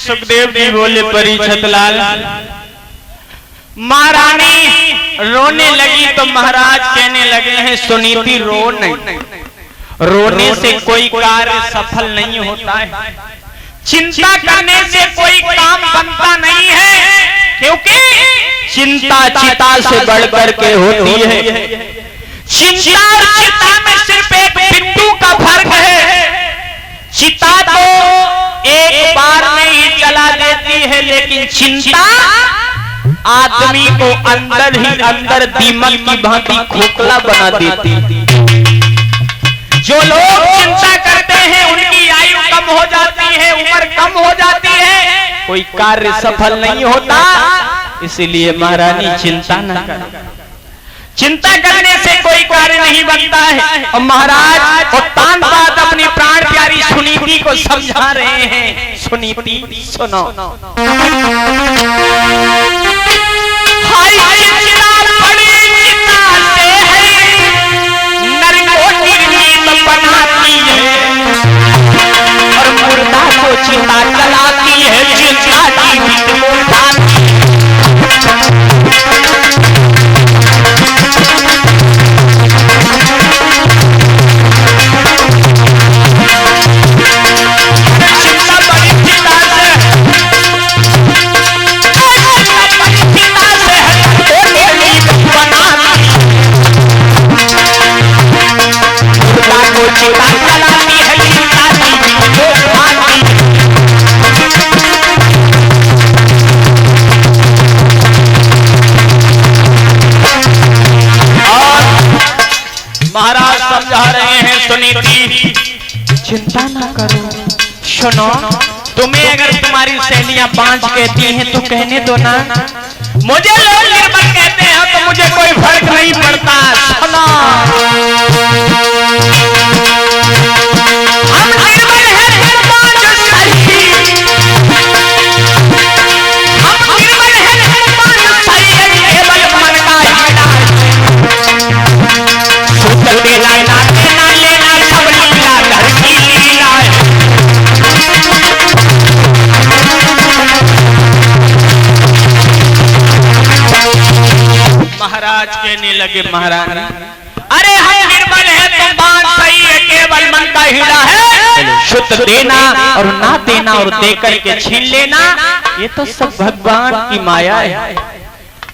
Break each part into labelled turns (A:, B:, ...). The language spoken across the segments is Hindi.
A: सुखदेव जी बोले परीक्षित लाल, महारानी रोने लगी तो महाराज कहने लगे हैं सुनीति रो नहीं, रोने से कोई कार्य सफल नहीं होता है, चिंता करने से कोई काम बनता नहीं है, क्योंकि चिंता चिता से बढ़कर के होती है। चिंता और चिता में सिर्फ एक बिंदु का फर्क है। चिता तो एक बार में ही जला देती है, लेकिन चिंता आदमी को अंदर ही अंदर दीमक की भांति खोखला बना देती है। जो लोग चिंता करते हैं उनकी आयु कम हो जाती है, उम्र कम हो जाती है, कोई कार्य सफल नहीं होता। इसीलिए महारानी चिंता न कर, चिंता करने से कोई कार्य नहीं बनता है। और महाराज उत्तान बात अपनी प्राण प्यारी सुनीति को समझा रहे हैं। सुनीति सुनो, हाय चिंता बड़ी चिंता से है, नर को निर्जीव बनाती है और मुर्दा को चिंता जलाती है, चिंता जीवित को उठाती है। महाराज समझा रहे हैं सुनीति, चिंता ना करो। सुनो, तुम्हें अगर तुम्हारी सहेलियां 5 कहती हैं तो कहने दो ना, मुझे लोग निर्बल कहते हैं तो मुझे कोई फर्क नहीं पड़ता। सुनो, हम निर्बल हैं फिर 5 सही, हम निर्बल हैं फिर 5 सही है, केवल मन का हीरा देना ना देना लेना सब लीला घर की लीला है। महाराज कहने लगे महारानी, अरे हम निर्बल है तो बात सही है, केवल मन का हीरा है। शुद्ध देना और ना देना और देकर के छीन लेना, ये तो सब भगवान की माया है।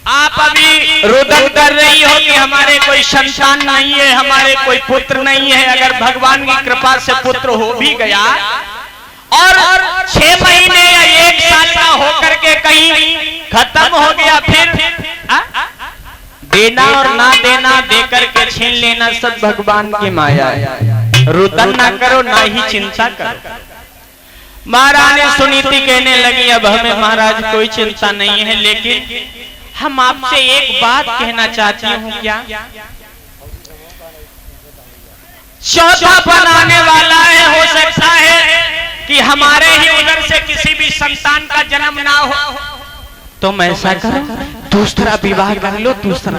A: आप अभी रुदन कर रही हो कि हमारे कोई संतान नहीं है, हमारे कोई पुत्र नहीं है। अगर भगवान की कृपा से पुत्र हो भी गया और 6 महीने या 1 साल का होकर के कहीं खत्म हो गया, फिर देना और ना देना, देकर के छीन लेना सब भगवान की माया है। रुदन ना करो, ना ही चिंता करो। महारानी सुनीति कहने लगी, अब हमें महाराज कोई चिंता नहीं है, लेकिन हम आपसे एक बात कहना चाहती हूँ। क्या? चौथा बनाने वाला है, हो सकता है कि हमारे ही उधर से किसी भी संतान का जन्म ना हो, तुम ऐसा करो दूसरा विवाह कर लो। दूसरा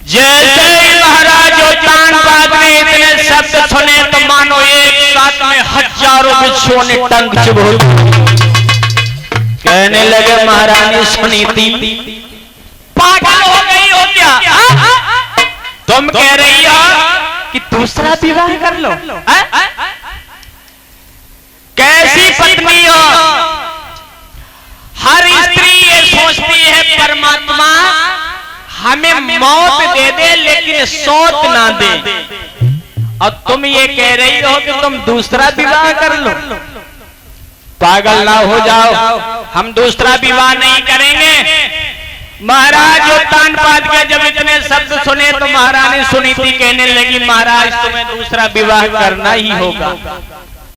A: जैसे ही महाराज उत्तान बाद में इतने शब्द सुने तो मानो एक साथ में हजारों बिच्छुओं ने टंक चुभो। कहने लगे महारानी सुनीति, पागल हो गई हो क्या? तुम कह रही हो कि दूसरा विवाह कर लो? कैसी पत्नी हो? हर स्त्री ये सोचती है परमात्मा हमें मौत दे दे लेकिन सौत ना दे, और तुम ये कह रही हो कि तुम दूसरा विवाह कर लो। पागल ना हो जाओ, हम दूसरा विवाह नहीं करेंगे। महाराज उत्तान पाद के जब इतने शब्द सुने तो महारानी सुनीति कहने लगी, महाराज तुम्हें दूसरा विवाह करना ही होगा।